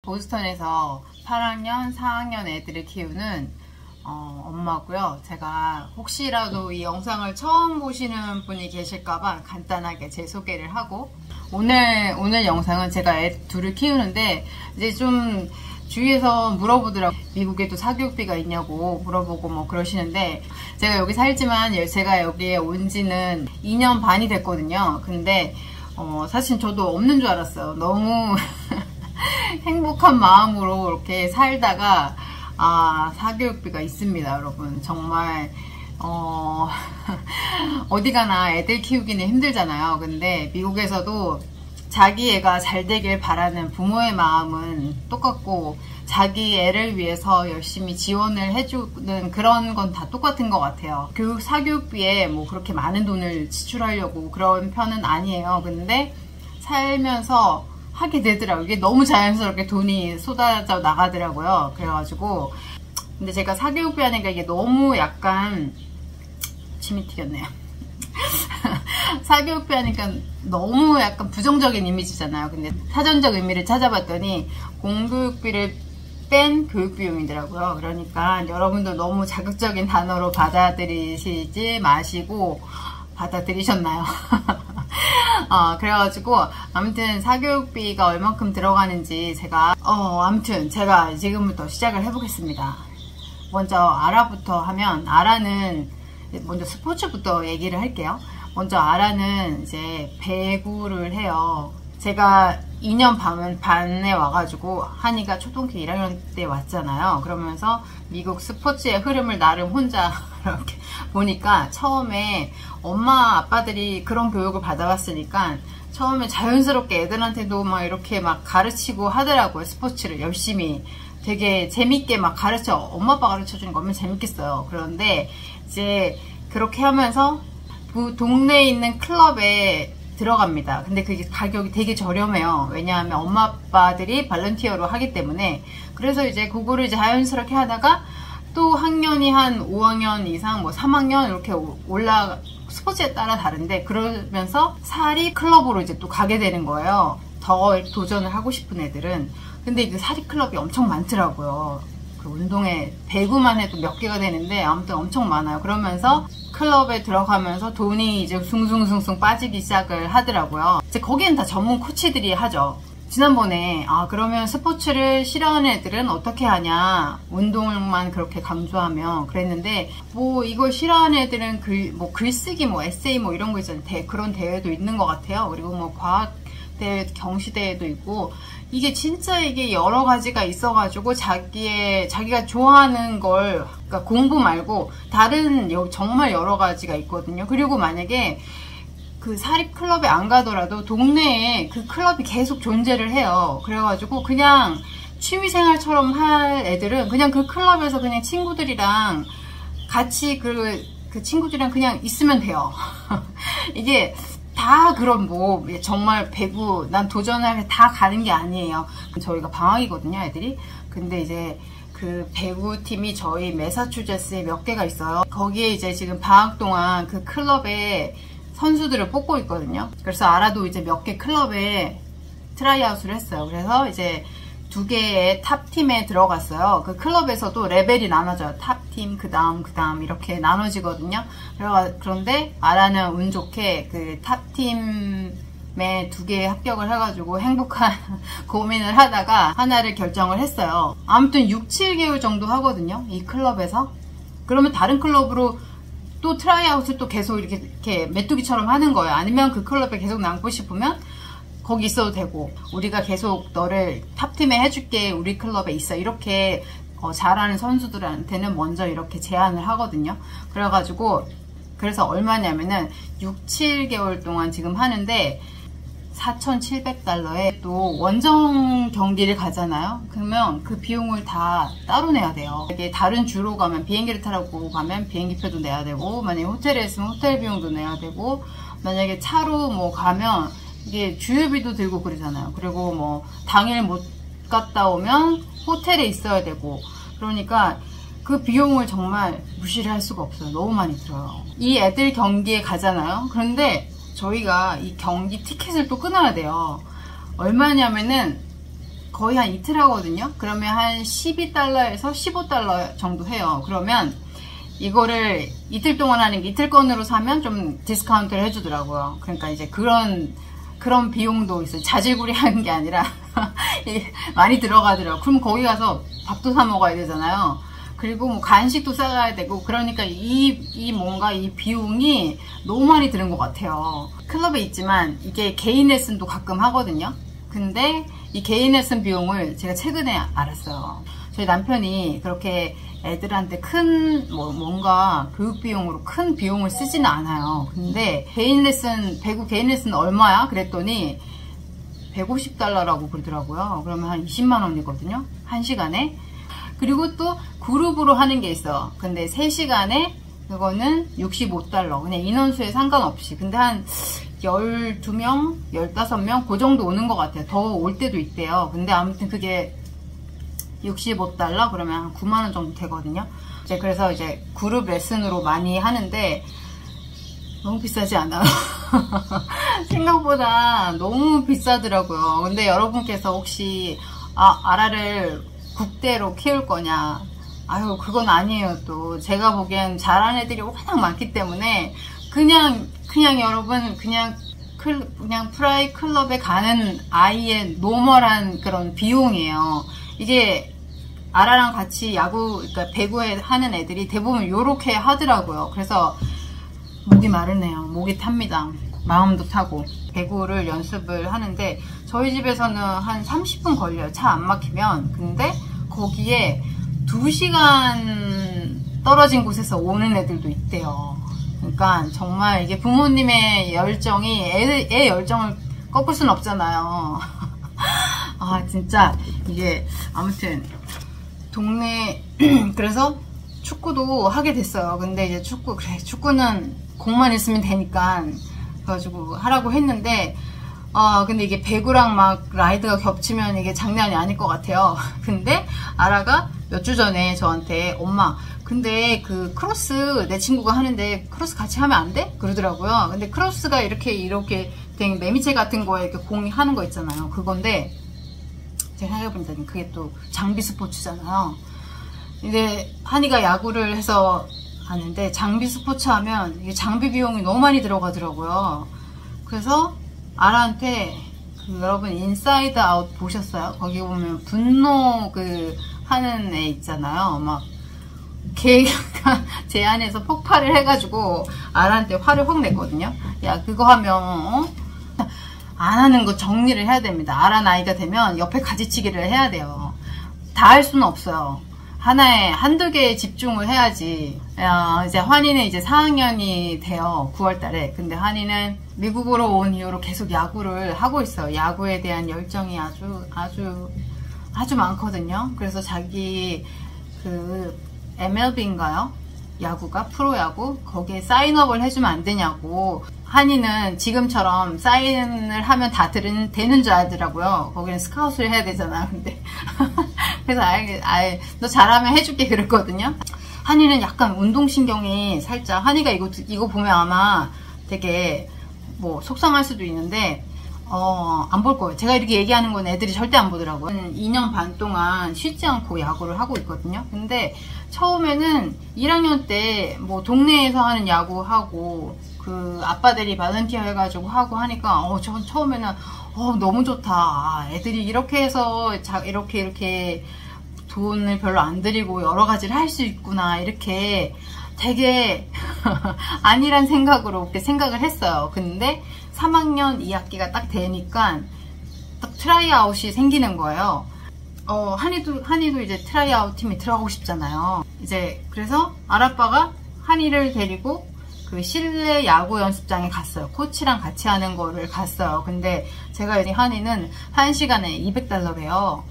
보스턴에서 8학년, 4학년 애들을 키우는 엄마고요. 제가 혹시라도 이 영상을 처음 보시는 분이 계실까봐 간단하게 제 소개를 하고, 오늘 영상은 제가 애 둘을 키우는데 이제 좀 주위에서 물어보더라고요. 미국에도 사교육비가 있냐고 물어보고 뭐 그러시는데, 제가 여기 살지만 제가 여기에 온 지는 2년 반이 됐거든요. 근데 사실 저도 없는 줄 알았어요. 너무 행복한 마음으로 이렇게 살다가 사교육비가 있습니다, 여러분. 정말 어디 가나 애들 키우기는 힘들잖아요. 근데 미국에서도 자기 애가 잘 되길 바라는 부모의 마음은 똑같고, 자기 애를 위해서 열심히 지원을 해주는 그런 건 다 똑같은 것 같아요. 사교육비에 뭐 그렇게 많은 돈을 지출하려고 그런 편은 아니에요. 근데 살면서 하게 되더라고요. 이게 너무 자연스럽게 돈이 쏟아져 나가더라고요. 그래가지고, 근데 제가 사교육비 하니까 이게 너무 약간 침이 튀겼네요. 사교육비 하니까 너무 약간 부정적인 이미지잖아요. 근데 사전적 의미를 찾아봤더니 공교육비를 뺀 교육비용이더라고요. 그러니까 여러분도 너무 자극적인 단어로 받아들이시지 마시고, 받아들이셨나요? 그래가지고 아무튼 사교육비가 얼만큼 들어가는지 제가 아무튼 제가 지금부터 시작을 해보겠습니다. 먼저 아라부터 하면, 아라는 먼저 스포츠부터 얘기를 할게요. 먼저 아라는 이제 배구를 해요. 제가 2년 반에 와가지고 한이가 초등학교 1학년 때 왔잖아요. 그러면서 미국 스포츠의 흐름을 나름 혼자 이렇게 보니까, 처음에 엄마 아빠들이 그런 교육을 받아봤으니까 처음에 자연스럽게 애들한테도 막 이렇게 막 가르치고 하더라고요. 스포츠를 열심히 되게 재밌게 막 엄마 아빠 가르쳐주는 거 얼마나 재밌겠어요. 그런데 이제 그렇게 하면서 그 동네에 있는 클럽에 들어갑니다. 근데 그게 가격이 되게 저렴해요. 왜냐하면 엄마 아빠들이 발런티어로 하기 때문에. 그래서 이제 그거를 이제 자연스럽게 하다가 또 학년이 한 5학년 이상, 뭐 3학년 이렇게 스포츠에 따라 다른데, 그러면서 사립 클럽으로 이제 또 가게 되는 거예요. 더 도전을 하고 싶은 애들은. 근데 그 사립 클럽이 엄청 많더라고요. 그 운동에 배구만 해도 몇 개가 되는데 아무튼 엄청 많아요. 그러면서 클럽에 들어가면서 돈이 이제 숭숭숭숭 빠지기 시작을 하더라고요. 이제 거기는 다 전문 코치들이 하죠. 지난번에 그러면 스포츠를 싫어하는 애들은 어떻게 하냐, 운동만 그렇게 강조하며 그랬는데, 뭐 이걸 싫어하는 애들은 글쓰기, 뭐 에세이 뭐 이런 거 있잖아요. 그런 대회도 있는 것 같아요. 그리고 뭐 과학 대회, 경시 대회도 있고, 이게 진짜 이게 여러 가지가 있어가지고 자기가 좋아하는 걸, 그러니까 공부 말고 다른 정말 여러 가지가 있거든요. 그리고 만약에 그 사립 클럽에 안 가더라도 동네에 그 클럽이 계속 존재를 해요. 그래가지고 그냥 취미생활처럼 할 애들은 그냥 그 클럽에서 그냥 친구들이랑 같이 그 친구들이랑 그냥 있으면 돼요. 이게 다 그런 뭐 정말 배구 난 도전하게 다 가는 게 아니에요. 저희가 방학이거든요, 애들이. 근데 이제 그 배구팀이 저희 매사추세츠에 몇 개가 있어요. 거기에 이제 지금 방학 동안 그 클럽에 선수들을 뽑고 있거든요. 그래서 아라도 이제 몇 개 클럽에 트라이아웃을 했어요. 그래서 이제 2개의 탑팀에 들어갔어요. 그 클럽에서도 레벨이 나눠져요. 탑팀, 그 다음 이렇게 나눠지거든요. 그런데 아라는 운 좋게 그 탑팀에 2개에 합격을 해가지고 행복한 고민을 하다가 하나를 결정을 했어요. 아무튼 6, 7개월 정도 하거든요, 이 클럽에서. 그러면 다른 클럽으로 또 트라이아웃을 또 계속 이렇게 메뚜기처럼 하는 거예요. 아니면 그 클럽에 계속 남고 싶으면 거기 있어도 되고, 우리가 계속 너를 탑팀에 해줄게, 우리 클럽에 있어, 이렇게 잘하는 선수들한테는 먼저 이렇게 제안을 하거든요. 그래서 얼마냐면은 6, 7개월 동안 지금 하는데 $4,700에 또 원정 경기를 가잖아요. 그러면 그 비용을 다 따로 내야 돼요. 이게 다른 주로 가면, 비행기를 타고 가면 비행기표도 내야 되고, 만약에 호텔에 있으면 호텔 비용도 내야 되고, 만약에 차로 뭐 가면 이게 주유비도 들고 그러잖아요. 그리고 뭐 당일 못 갔다 오면 호텔에 있어야 되고, 그러니까 그 비용을 정말 무시를 할 수가 없어요. 너무 많이 들어요. 이 애들 경기에 가잖아요. 그런데 저희가 이 경기 티켓을 또 끊어야 돼요. 얼마냐면은 거의 한 이틀 하거든요. 그러면 한 12달러에서 15달러 정도 해요. 그러면 이거를 이틀 동안 하는 게 이틀권으로 사면 좀 디스카운트를 해주더라고요. 그러니까 이제 그런 비용도 있어요. 자질구레 하는 게 아니라 많이 들어가더라고요. 그럼 거기 가서 밥도 사 먹어야 되잖아요. 그리고 뭐 간식도 싸가야 되고, 그러니까 뭔가 이 비용이 너무 많이 드는 것 같아요. 클럽에 있지만 이게 개인 레슨도 가끔 하거든요. 근데 이 개인 레슨 비용을 제가 최근에 알았어요. 저희 남편이 그렇게 애들한테 뭔가 교육 비용으로 큰 비용을 쓰지는 않아요. 근데 배구 개인 레슨 얼마야? 그랬더니 150달러라고 그러더라고요. 그러면 한 20만 원이거든요. 1시간에. 그리고 또 그룹으로 하는 게 있어. 근데 3시간에 그거는 65달러. 그냥 인원수에 상관없이. 근데 한 12명, 15명 그 정도 오는 것 같아요. 더 올 때도 있대요. 근데 아무튼 그게 65달러? 그러면 한 9만 원 정도 되거든요. 그래서 이제 그룹 레슨으로 많이 하는데 너무 비싸지 않아요? 생각보다 너무 비싸더라고요. 근데 여러분께서 혹시 아라를 국대로 키울 거냐? 아유, 그건 아니에요. 또 제가 보기엔 잘하는 애들이 워낙 많기 때문에 그냥 여러분 그냥 프라이 클럽에 가는 아이의 노멀한 그런 비용이에요. 이게 아라랑 같이 그러니까 배구에 하는 애들이 대부분 요렇게 하더라고요. 그래서 목이 마르네요. 목이 탑니다. 마음도 타고. 배구를 연습을 하는데 저희 집에서는 한 30분 걸려요. 차 안 막히면. 근데 거기에 2시간 떨어진 곳에서 오는 애들도 있대요. 그러니까 정말 이게 부모님의 열정이 애 열정을 꺾을 순 없잖아요. 아, 진짜 이게 아무튼 동네 그래서 축구도 하게 됐어요. 근데 이제 축구는 공만 있으면 되니까 그래가지고 하라고 했는데 근데 이게 배구랑 막 라이드가 겹치면 이게 장난이 아닐 것 같아요. 근데 아라가 몇 주 전에 저한테 엄마 근데 그 크로스 내 친구가 하는데 크로스 같이 하면 안 돼? 그러더라고요. 근데 크로스가 이렇게 된 매미채 같은 거에 이렇게 공이 하는 거 있잖아요. 그건데 제가 생각해보니까 그게 또 장비 스포츠잖아요. 근데 한이가 야구를 해서 하는데 장비 스포츠 하면 이게 장비 비용이 너무 많이 들어가더라고요. 그래서 아라한테 여러분 인사이드 아웃 보셨어요? 거기 보면 분노 하는 애 있잖아요. 막 걔가 제 안에서 폭발을 해가지고 아라한테 화를 확 냈거든요. 야, 그거 하면 안 하는 거 정리를 해야 됩니다. 아라 나이가 되면 옆에 가지치기를 해야 돼요. 다 할 수는 없어요. 하나에 한두 개에 집중을 해야지. 이제 환희는 이제 4학년이 돼요. 9월달에. 근데 환희는 미국으로 온 이후로 계속 야구를 하고 있어요. 야구에 대한 열정이 아주 많거든요. 그래서 자기 MLB인가요? 야구가 프로야구 거기에 사인업을 해주면 안 되냐고. 한이는 지금처럼 사인을 하면 다 되는 줄 알더라고요. 거기는 스카웃을 해야 되잖아. 근데 그래서 너 잘하면 해줄게 그랬거든요. 한이는 약간 운동신경이 살짝, 한이가 이거 보면 아마 되게 뭐 속상할 수도 있는데 안 볼 거예요. 제가 이렇게 얘기하는 건 애들이 절대 안 보더라고요. 2년 반 동안 쉬지 않고 야구를 하고 있거든요. 근데 처음에는 1학년 때 뭐 동네에서 하는 야구 하고 아빠들이 발렌티어 해가지고 하고 하니까 전 처음에는 너무 좋다. 애들이 이렇게 해서 이렇게 돈을 별로 안 들이고 여러 가지를 할 수 있구나. 이렇게 되게 아니란 생각으로 그렇게 생각을 했어요. 근데 3학년 2학기가 딱 되니까 딱 트라이아웃이 생기는 거예요. 한이도 이제 트라이아웃 팀에 들어가고 싶잖아요. 이제 그래서 아라빠가 한이를 데리고 실내 야구 연습장에 갔어요. 코치랑 같이 하는 거를 갔어요. 근데 제가 이제 한이는 1시간에 200달러래요.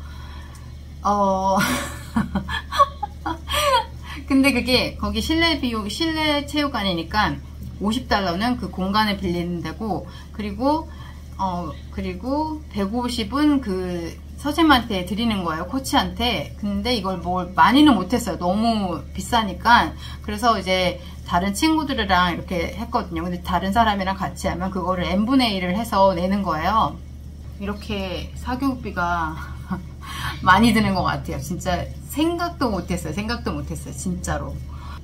근데 그게 거기 실내 체육관이니까 50달러는 그 공간을 빌리는 데고, 그리고 150은 선생님한테 드리는 거예요. 코치한테. 근데 이걸 뭘 많이는 못했어요. 너무 비싸니까. 그래서 이제 다른 친구들이랑 이렇게 했거든요. 근데 다른 사람이랑 같이 하면 그거를 n분의 1을 해서 내는 거예요. 이렇게 사교육비가 많이 드는 것 같아요. 진짜 생각도 못했어요. 진짜로.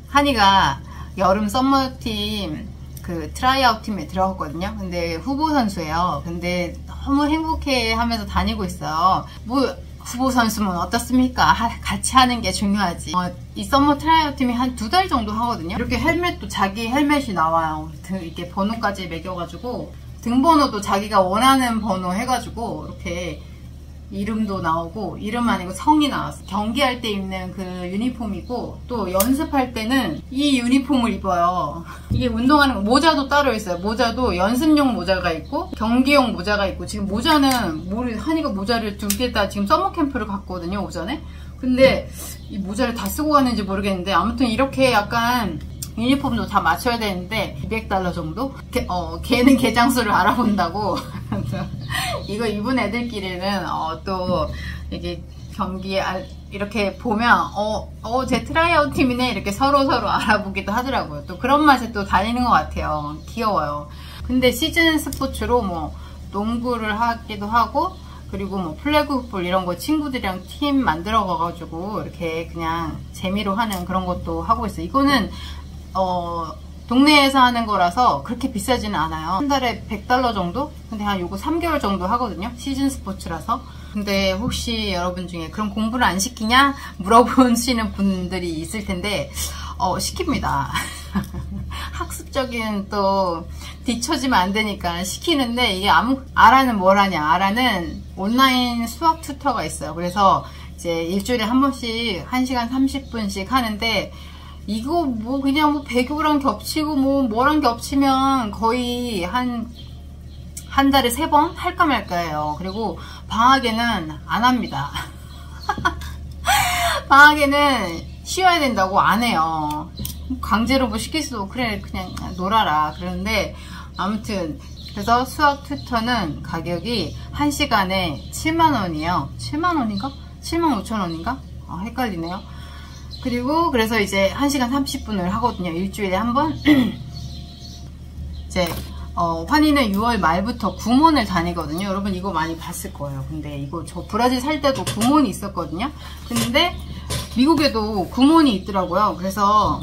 한이가 여름 썸머팀 그 트라이아웃 팀에 들어갔거든요. 근데 후보 선수예요. 근데 너무 행복해 하면서 다니고 있어요. 뭐 후보 선수면 어떻습니까? 같이 하는 게 중요하지. 이 썸머 트라이아웃 팀이 한 2달 정도 하거든요. 이렇게 헬멧도 자기 헬멧이 나와요. 이렇게 번호까지 매겨가지고 등번호도 자기가 원하는 번호 해가지고 이렇게 이름도 나오고, 이름 아니고 성이 나왔어. 경기할 때 입는 그 유니폼이고, 또 연습할 때는 이 유니폼을 입어요. 이게 운동하는 거, 모자도 따로 있어요. 모자도 연습용 모자가 있고 경기용 모자가 있고, 지금 모자는 한이가 모자를 2개 다 지금 서머 캠프를 갔거든요, 오전에. 근데 이 모자를 다 쓰고 갔는지 모르겠는데, 아무튼 이렇게 약간 유니폼도 다 맞춰야 되는데 $200 정도? 걔는 개장수를 알아본다고. 이거 입은 애들끼리는 또 이게 경기에 이렇게 보면 제 트라이아웃 팀이네 이렇게 서로 알아보기도 하더라고요. 또 그런 맛에 또 다니는 것 같아요. 귀여워요. 근데 시즌 스포츠로 뭐 농구를 하기도 하고, 그리고 뭐 플래그풋볼 이런 거 친구들이랑 팀 만들어 가가지고 이렇게 그냥 재미로 하는 그런 것도 하고 있어요. 이거는 동네에서 하는 거라서 그렇게 비싸지는 않아요. 한 달에 $100 정도? 근데 한 요거 3개월 정도 하거든요. 시즌 스포츠라서. 근데 혹시 여러분 중에 그런 공부를 안 시키냐? 물어보시는 분들이 있을 텐데, 시킵니다. 학습적인 또 뒤처지면 안 되니까 시키는데, 이게 아라는 뭘 하냐? 아라는 온라인 수학 튜터가 있어요. 그래서 이제 일주일에 한 번씩 1시간 30분씩 하는데, 이거 뭐 그냥 뭐 배교랑 겹치고 뭐랑 겹치면 거의 한 달에 3번 할까 말까예요. 그리고 방학에는 안 합니다. 방학에는 쉬어야 된다고 안 해요. 강제로 뭐 시킬 수도, 그래 그냥 놀아라 그러는데, 아무튼 그래서 수학 튜터는 가격이 1시간에 7만원이에요 7만원인가? 75,000원인가? 헷갈리네요. 그리고 그래서 이제 1시간 30분을 하거든요. 일주일에 한 번. 이제 환희는 6월 말부터 구몬을 다니거든요. 여러분 이거 많이 봤을 거예요. 근데 이거 저 브라질 살 때도 구몬이 있었거든요. 근데 미국에도 구몬이 있더라고요. 그래서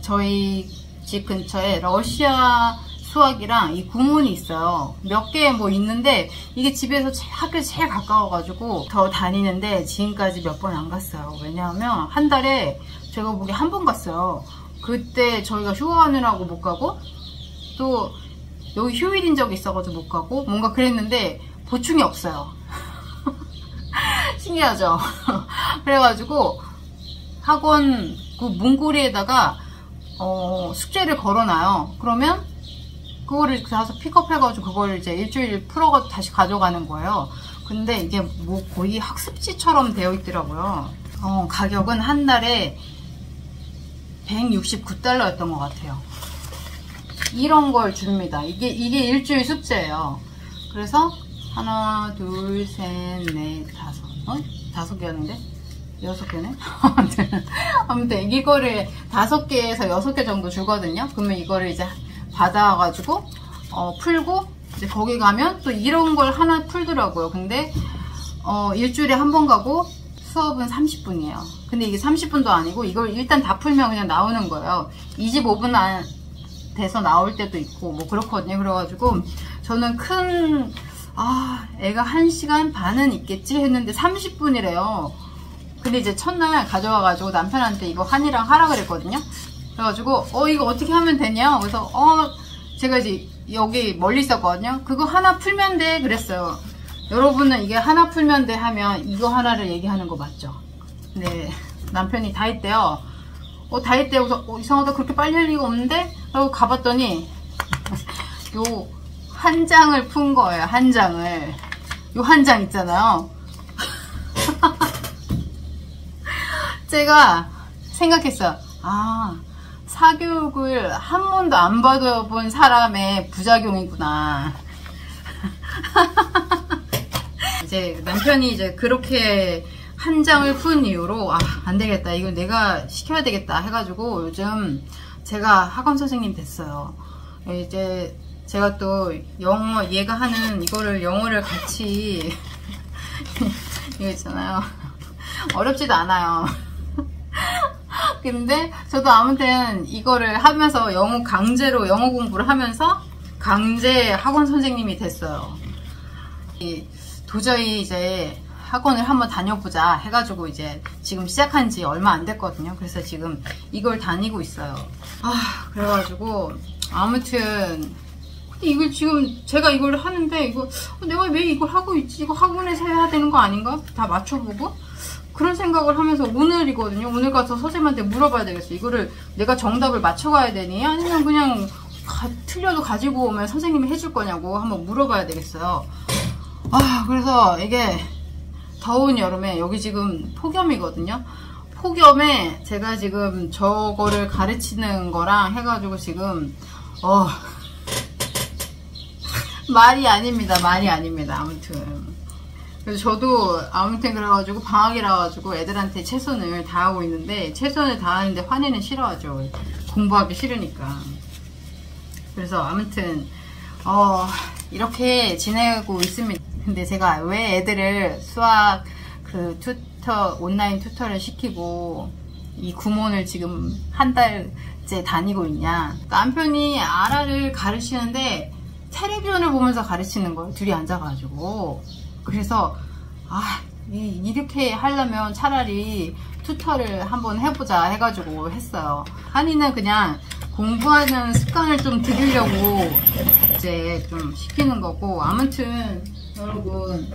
저희 집 근처에 러시아 수학이랑 이 구몬이 있어요. 몇 개 뭐 있는데, 이게 집에서 학교에서 제일 가까워가지고 더 다니는데 지금까지 몇 번 안 갔어요. 왜냐하면 한 달에 제가 보기에 한 번 갔어요. 그때 저희가 휴가하느라고 못 가고, 또 여기 휴일인 적이 있어가지고 못 가고, 뭔가 그랬는데 보충이 없어요. 신기하죠? 그래가지고 학원 그 문고리에다가 숙제를 걸어놔요. 그러면 그거를 가서 픽업해가지고 그걸 이제 일주일 풀어가지고 다시 가져가는 거예요. 근데 이게 뭐 거의 학습지처럼 되어 있더라고요. 가격은 한 달에 $169였던 것 같아요. 이런 걸 줍니다. 이게 일주일 숙제예요. 그래서 하나, 둘, 셋, 넷, 다섯. 5개였는데? 6개네? 아무튼 이거를 5개에서 6개 정도 주거든요. 그러면 이거를 이제 받아가지고 풀고, 이제 거기 가면 또 이런 걸 하나 풀더라고요. 근데 일주일에 한 번 가고 수업은 30분이에요. 근데 이게 30분도 아니고 이걸 일단 다 풀면 그냥 나오는 거예요. 25분 안 돼서 나올 때도 있고 뭐 그렇거든요. 그래가지고 저는 애가 1시간 반은 있겠지 했는데 30분이래요. 근데 이제 첫날 가져와가지고 남편한테 이거 한이랑 하라 그랬거든요. 그래가지고 이거 어떻게 하면 되냐? 그래서 제가 이제 여기 멀리 있었거든요. 그거 하나 풀면 돼 그랬어요. 여러분은 이게 하나 풀면 돼 하면 이거 하나를 얘기하는 거 맞죠? 네, 남편이 다 했대요. 다 했대요. 그래서 이상하다, 그렇게 빨리 할 리가 없는데? 하고 가봤더니 요 한 장을 푼 거예요. 한 장을. 요 한 장 있잖아요. 제가 생각했어요. 사교육을 한 번도 안 받아본 사람의 부작용이구나. 이제 남편이 이제 그렇게 한 장을 푼 이후로 안 되겠다, 이거 내가 시켜야 되겠다 해가지고 요즘 제가 학원 선생님 됐어요. 이제 제가 또 얘가 하는 이거를 영어를 같이 이거 있잖아요. 어렵지도 않아요. 근데 저도 아무튼 이거를 하면서 강제로 영어 공부를 하면서 강제 학원 선생님이 됐어요. 도저히 이제 학원을 한번 다녀보자 해가지고 이제 지금 시작한 지 얼마 안 됐거든요. 그래서 지금 이걸 다니고 있어요. 그래가지고 아무튼 이걸 지금 제가 이걸 하는데 이거 내가 왜 이걸 하고 있지? 이거 학원에서 해야 되는 거 아닌가? 다 맞춰보고 그런 생각을 하면서 오늘이거든요. 오늘 가서 선생님한테 물어봐야 되겠어. 이거를 내가 정답을 맞춰가야 되니? 아니면 그냥 틀려도 가지고 오면 선생님이 해줄 거냐고 한번 물어봐야 되겠어요. 그래서 이게 더운 여름에 여기 지금 폭염이거든요. 폭염에 제가 지금 저거를 가르치는 거랑 해가지고 지금 말이 아닙니다. 말이 아닙니다. 아무튼 그래서 저도 아무튼 그래가지고 방학이라 가지고 애들한테 최선을 다하고 있는데 최선을 다하는데 화내는 싫어하죠. 공부하기 싫으니까. 그래서 아무튼 이렇게 지내고 있습니다. 근데 제가 왜 애들을 수학 온라인 튜터를 시키고 이 구몬을 지금 한 달째 다니고 있냐. 남편이 아라를 가르치는데 텔레비전을 보면서 가르치는 거예요. 둘이 앉아가지고. 그래서 이렇게 하려면 차라리 튜터를 한번 해보자 해가지고 했어요. 한이는 그냥 공부하는 습관을 좀 들이려고 이제 좀 시키는 거고. 아무튼 여러분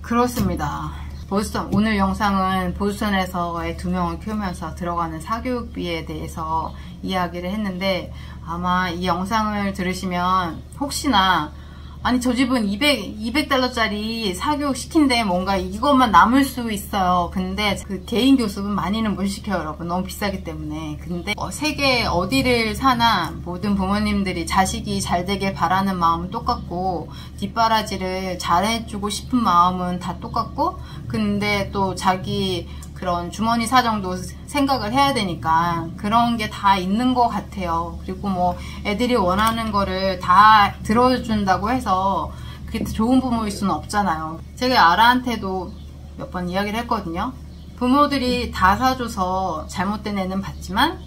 그렇습니다. 보스턴, 오늘 영상은 보스턴에서의 2명을 키우면서 들어가는 사교육비에 대해서 이야기를 했는데, 아마 이 영상을 들으시면 혹시나 아니 저 집은 200달러짜리 사교육 시킨데 뭔가 이것만 남을 수 있어요. 근데 그 개인 교습은 많이는 못 시켜요, 여러분. 너무 비싸기 때문에. 근데 세계 어디를 사나 모든 부모님들이 자식이 잘 되길 바라는 마음은 똑같고 뒷바라지를 잘해주고 싶은 마음은 다 똑같고, 근데 또 자기 그런 주머니 사정도 생각을 해야 되니까 그런 게 다 있는 것 같아요. 그리고 뭐 애들이 원하는 거를 다 들어준다고 해서 그게 좋은 부모일 수는 없잖아요. 제가 아라한테도 몇 번 이야기를 했거든요. 부모들이 다 사줘서 잘못된 애는 봤지만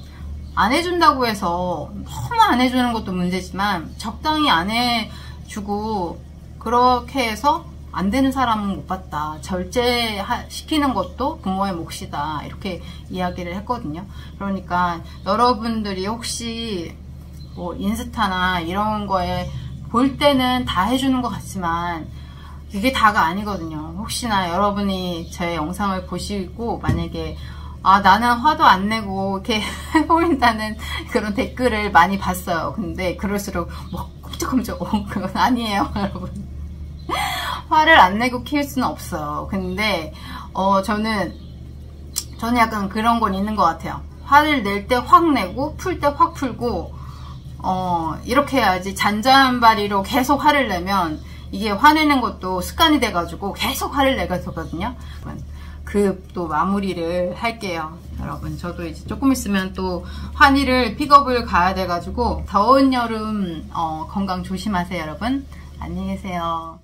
안 해준다고 해서 너무 안 해주는 것도 문제지만 적당히 안 해주고 그렇게 해서 안 되는 사람은 못 봤다. 절제시키는 것도 부모의 몫이다. 이렇게 이야기를 했거든요. 그러니까 여러분들이 혹시 뭐 인스타나 이런 거에 볼 때는 다 해주는 것 같지만 그게 다가 아니거든요. 혹시나 여러분이 제 영상을 보시고 만약에 나는 화도 안 내고 이렇게 보인다는 그런 댓글을 많이 봤어요. 근데 그럴수록 뭐 끔찍끔찍 그건 아니에요, 여러분. 화를 안 내고 키울 수는 없어요. 근데 저는 약간 그런 건 있는 것 같아요. 화를 낼 때 확 내고 풀 때 확 풀고 이렇게 해야지. 잔잔바리로 계속 화를 내면 이게 화내는 것도 습관이 돼가지고 계속 화를 내거든요. 그 또 마무리를 할게요, 여러분. 저도 이제 조금 있으면 또 환희를 픽업을 가야 돼가지고 더운 여름 건강 조심하세요, 여러분. 안녕히 계세요.